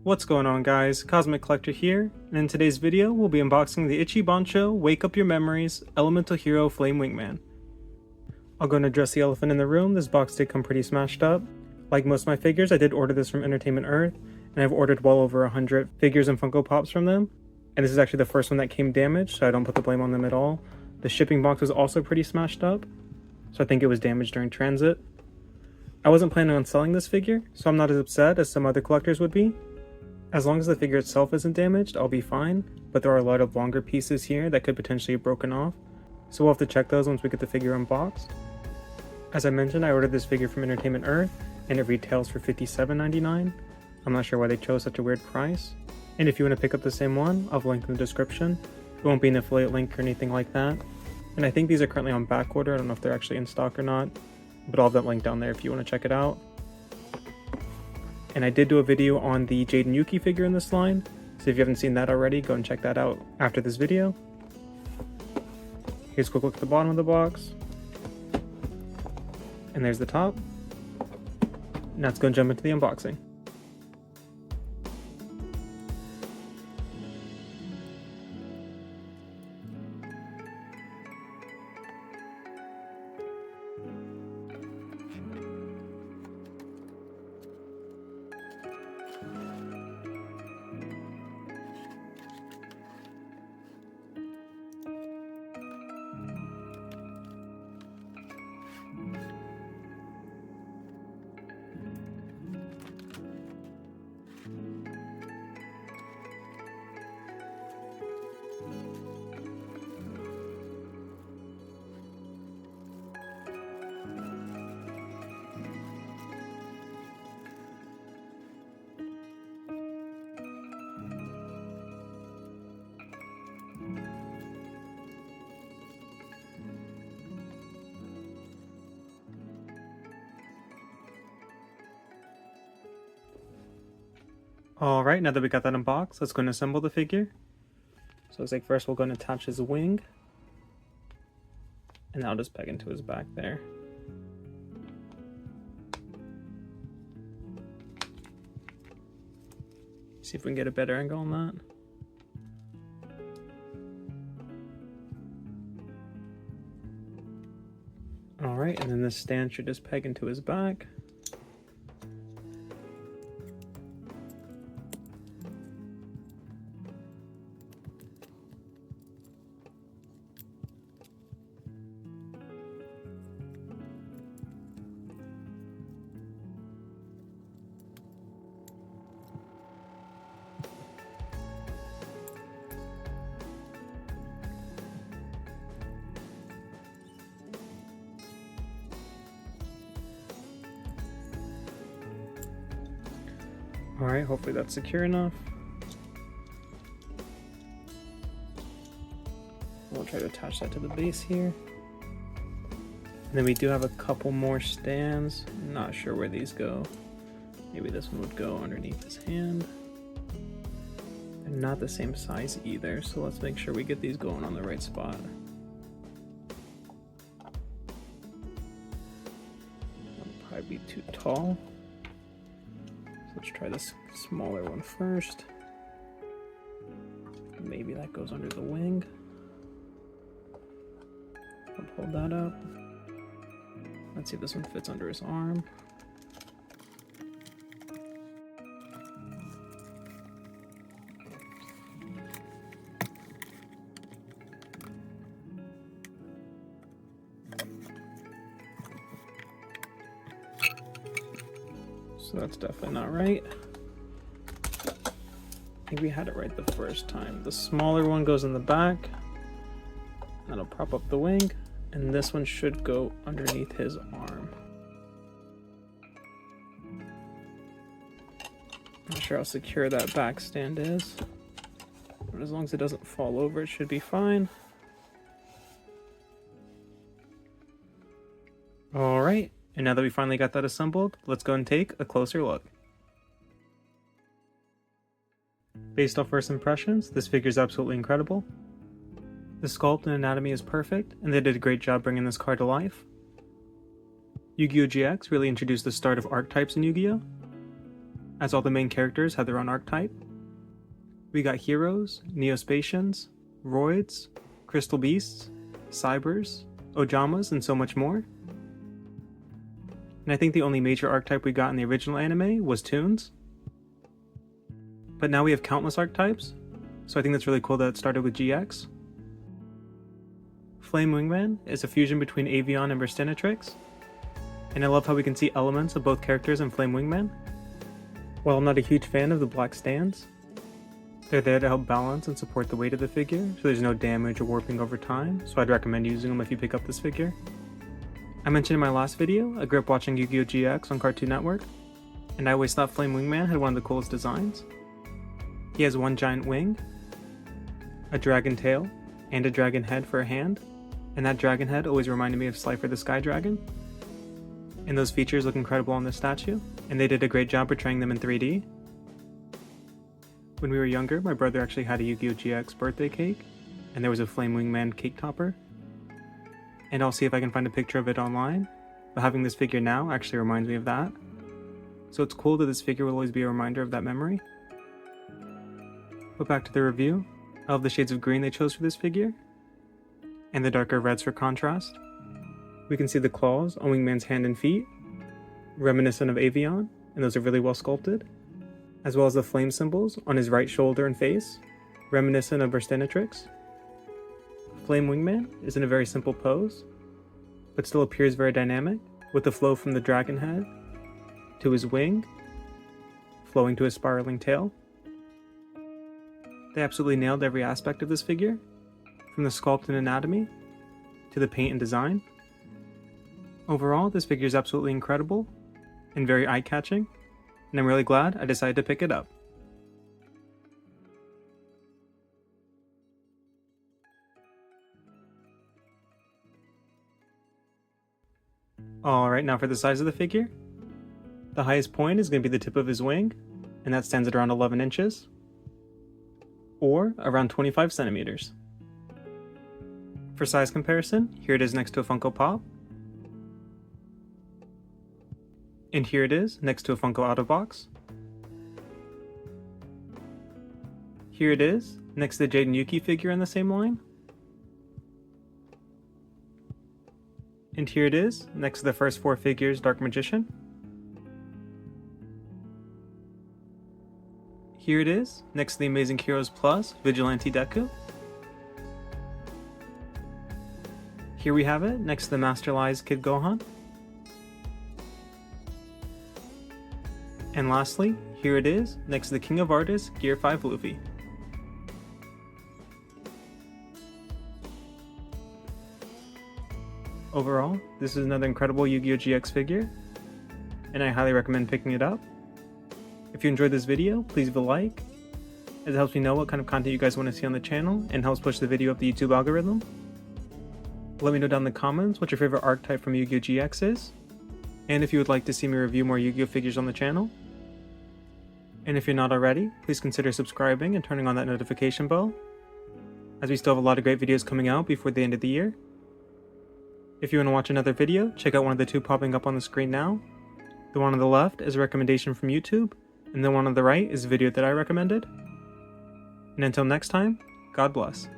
What's going on guys, Cosmic Collector here, and in today's video we'll be unboxing the Ichibansho Wake Up Your Memories Elemental Hero Flame Wingman. I'll go and address the elephant in the room. This box did come pretty smashed up. Like most of my figures, I did order this from Entertainment Earth, and I've ordered well over 100 figures and Funko Pops from them, and this is actually the first one that came damaged, so I don't put the blame on them at all. The shipping box was also pretty smashed up, so I think it was damaged during transit. I wasn't planning on selling this figure, so I'm not as upset as some other collectors would be. As long as the figure itself isn't damaged, I'll be fine, but there are a lot of longer pieces here that could potentially have broken off, so we'll have to check those once we get the figure unboxed. As I mentioned, I ordered this figure from Entertainment Earth, and it retails for $57.99. I'm not sure why they chose such a weird price. And if you want to pick up the same one, I'll link in the description. It won't be an affiliate link or anything like that. And I think these are currently on back order. I don't know if they're actually in stock or not, but I'll have that link down there if you want to check it out. And I did do a video on the Jade and Yuki figure in this line, so if you haven't seen that already, go and check that out after this video. Here's a quick look at the bottom of the box. And there's the top. Now let's go and jump into the unboxing. Alright, now that we got that unboxed, let's go and assemble the figure. So it's like first we'll go and attach his wing. And I'll just peg into his back there. See if we can get a better angle on that. Alright, and then this stand should just peg into his back. Alright, hopefully that's secure enough. We'll try to attach that to the base here. And then we do have a couple more stands. I'm not sure where these go. Maybe this one would go underneath his hand. And not the same size either, so let's make sure we get these going on the right spot. That'll probably be too tall. Let's try this smaller one first. Maybe that goes under the wing. I'll pull that up. Let's see if this one fits under his arm. So that's definitely not right. I think we had it right the first time. The smaller one goes in the back. That'll prop up the wing. And this one should go underneath his arm. Not sure how secure that back stand is. But as long as it doesn't fall over, it should be fine. Alright. And now that we finally got that assembled, let's go and take a closer look. Based off first impressions, this figure is absolutely incredible. The sculpt and anatomy is perfect, and they did a great job bringing this card to life. Yu-Gi-Oh! GX really introduced the start of archetypes in Yu-Gi-Oh! as all the main characters have their own archetype. We got heroes, Neospatians, Roids, Crystal Beasts, Cybers, Ojamas, and so much more. And I think the only major archetype we got in the original anime was Toons. But now we have countless archetypes, so I think that's really cool that it started with GX. Flame Wingman is a fusion between Avian and Burstinatrix, and I love how we can see elements of both characters in Flame Wingman. While I'm not a huge fan of the black stands, they're there to help balance and support the weight of the figure, so there's no damage or warping over time, so I'd recommend using them if you pick up this figure. I mentioned in my last video, I grew up watching Yu-Gi-Oh! GX on Cartoon Network, and I always thought Flame Wingman had one of the coolest designs. He has one giant wing, a dragon tail, and a dragon head for a hand, and that dragon head always reminded me of Slifer the Sky Dragon. And those features look incredible on this statue, and they did a great job portraying them in 3D. When we were younger, my brother actually had a Yu-Gi-Oh! GX birthday cake, and there was a Flame Wingman cake topper. And I'll see if I can find a picture of it online, but having this figure now actually reminds me of that. So it's cool that this figure will always be a reminder of that memory. But back to the review, I love the shades of green they chose for this figure, and the darker reds for contrast. We can see the claws on Wingman's hand and feet, reminiscent of Avian, and those are really well sculpted, as well as the flame symbols on his right shoulder and face, reminiscent of Burstinatrix. Flame Wingman is in a very simple pose, but still appears very dynamic, with the flow from the dragon head to his wing, flowing to his spiraling tail. They absolutely nailed every aspect of this figure, from the sculpt and anatomy, to the paint and design. Overall, this figure is absolutely incredible, and very eye-catching, and I'm really glad I decided to pick it up. Alright, now for the size of the figure. The highest point is going to be the tip of his wing, and that stands at around 11 inches, or around 25 centimeters. For size comparison, here it is next to a Funko Pop, and here it is next to a Funko Autobox. Here it is next to the Jade and Yuki figure in the same line. And here it is next to the first 4 figures Dark Magician. Here it is next to the Amazing Heroes Plus Vigilante Deku. Here we have it next to the Master Lies Kid Gohan. And lastly, here it is next to the King of Artists Gear 5 Luffy. Overall, this is another incredible Yu-Gi-Oh! GX figure, and I highly recommend picking it up. If you enjoyed this video, please leave a like, as it helps me know what kind of content you guys want to see on the channel and helps push the video up the YouTube algorithm. Let me know down in the comments what your favorite archetype from Yu-Gi-Oh! GX is, and if you would like to see me review more Yu-Gi-Oh! Figures on the channel. And if you're not already, please consider subscribing and turning on that notification bell, as we still have a lot of great videos coming out before the end of the year. If you want to watch another video, check out one of the 2 popping up on the screen now. The one on the left is a recommendation from YouTube, and the one on the right is a video that I recommended. And until next time, God bless.